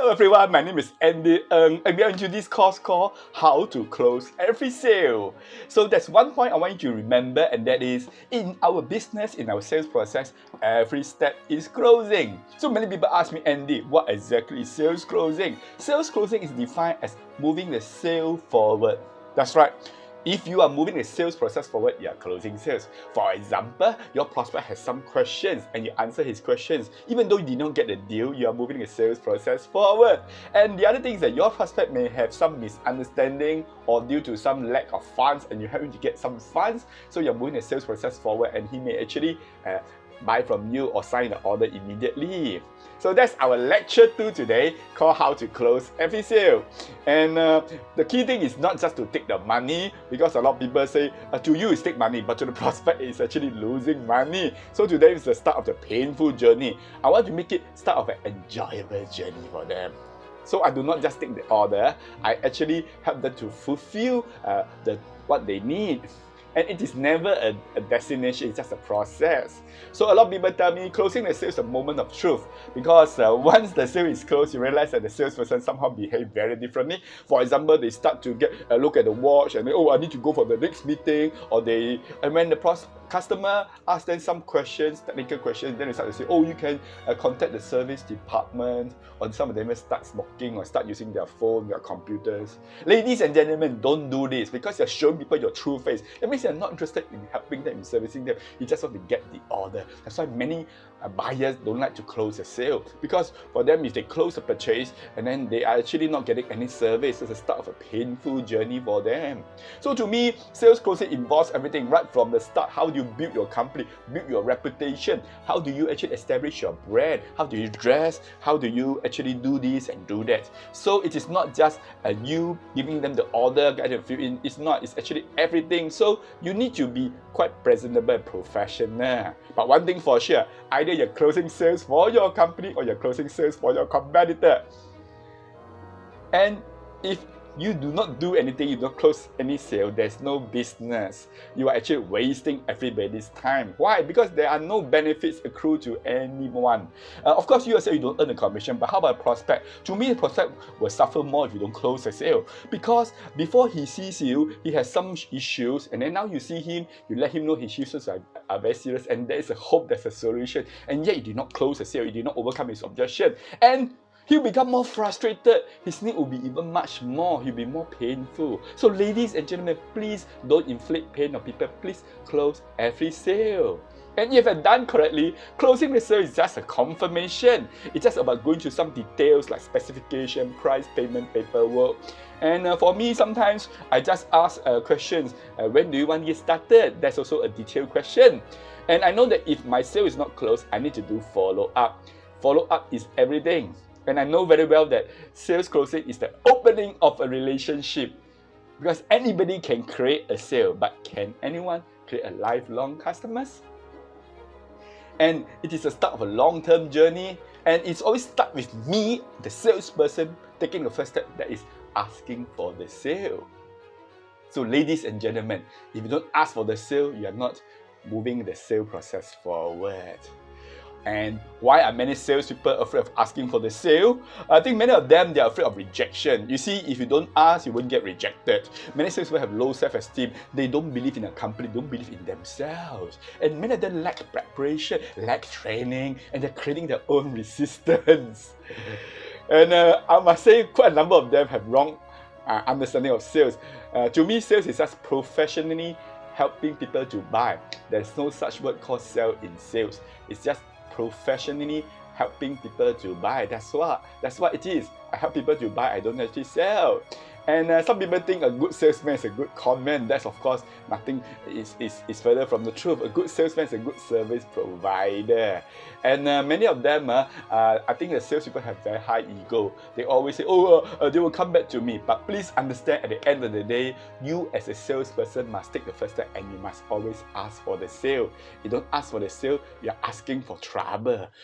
Hello everyone, my name is Andy Ng and we are into this course called How to Close Every Sale. So there's one point I want you to remember, and that is in our business, in our sales process, every step is closing. So many people ask me, Andy, what exactly is sales closing? Sales closing is defined as moving the sale forward. That's right. If you are moving the sales process forward, you are closing sales. For example, your prospect has some questions and you answer his questions. Even though you did not get the deal, you are moving the sales process forward. And the other thing is that your prospect may have some misunderstanding or due to some lack of funds, and you help him to get some funds. So you're moving the sales process forward, and he may actually buy from you or sign the order immediately. So that's our lecture 2 today, called How to Close Every Sale. And the key thing is not just to take the money, because a lot of people say to you is take money, but to the prospect it's actually losing money. So today is the start of the painful journey. I want to make it start of an enjoyable journey for them. So I do not just take the order, I actually help them to fulfill what they need. And it is never a destination, it's just a process. So a lot of people tell me closing the sale is a moment of truth, because once the sale is closed, you realize that the salesperson somehow behave very differently. For example, they start to get a look at the watch and they, oh, I need to go for the next meeting, and when the customer asks them some questions, technical questions, then they start to say, oh, you can contact the service department, or some of them will start smoking or start using their phone, their computers. Ladies and gentlemen, don't do this, because you're showing people your true face. That means you're not interested in helping them, in servicing them. You just want to get the order. That's why many buyers don't like to close a sale, because for them, if they close a purchase and then they are actually not getting any service, it's the start of a painful journey for them. So to me, sales closing involves everything right from the start. How do you build your company, build your reputation? How do you actually establish your brand? How do you dress? How do you actually do this and do that? So it is not just you giving them the order, get them fill in. It's not, it's actually everything. So you need to be quite presentable and professional. But one thing for sure, either you're closing sales for your company or you're closing sales for your competitor. And if you do not do anything, you don't close any sale, there's no business. You are actually wasting everybody's time. Why? Because there are no benefits accrued to anyone. Of course, you say you don't earn a commission, but how about a prospect? To me, a prospect will suffer more if you don't close a sale. Because before he sees you, he has some issues, and then now you see him, you let him know his issues are very serious, and there is a hope, there's a solution, and yet you did not close the sale, you did not overcome his objection. And he'll become more frustrated. His need will be even much more. He'll be more painful. So ladies and gentlemen, please don't inflict pain on people. Please close every sale. And if you've done correctly, closing the sale is just a confirmation. It's just about going through some details like specification, price, payment, paperwork. And for me, sometimes I just ask questions. When do you want to get started? That's also a detailed question. And I know that if my sale is not closed, I need to do follow-up. Follow-up is everything. And I know very well that sales closing is the opening of a relationship. Because anybody can create a sale, but can anyone create a lifelong customers? And it is the start of a long-term journey, and it's always start with me, the salesperson, taking the first step, that is asking for the sale. So ladies and gentlemen, if you don't ask for the sale, you are not moving the sale process forward. And why are many salespeople afraid of asking for the sale? I think many of them, they are afraid of rejection. You see, if you don't ask, you won't get rejected. Many salespeople have low self-esteem. They don't believe in a company, don't believe in themselves. And many of them lack preparation, lack training, and they're creating their own resistance. And I must say, quite a number of them have wrong understanding of sales. To me, sales is just professionally helping people to buy. There's no such word called sell in sales. It's just professionally helping people to buy. That's what it is. I help people to buy, I don't actually sell. And some people think a good salesman is a good conman. That's of course nothing is further from the truth. A good salesman is a good service provider. And many of them, I think the salespeople have very high ego. They always say, oh, they will come back to me. But please understand, at the end of the day, you as a salesperson must take the first step, and you must always ask for the sale. You don't ask for the sale, you're asking for trouble.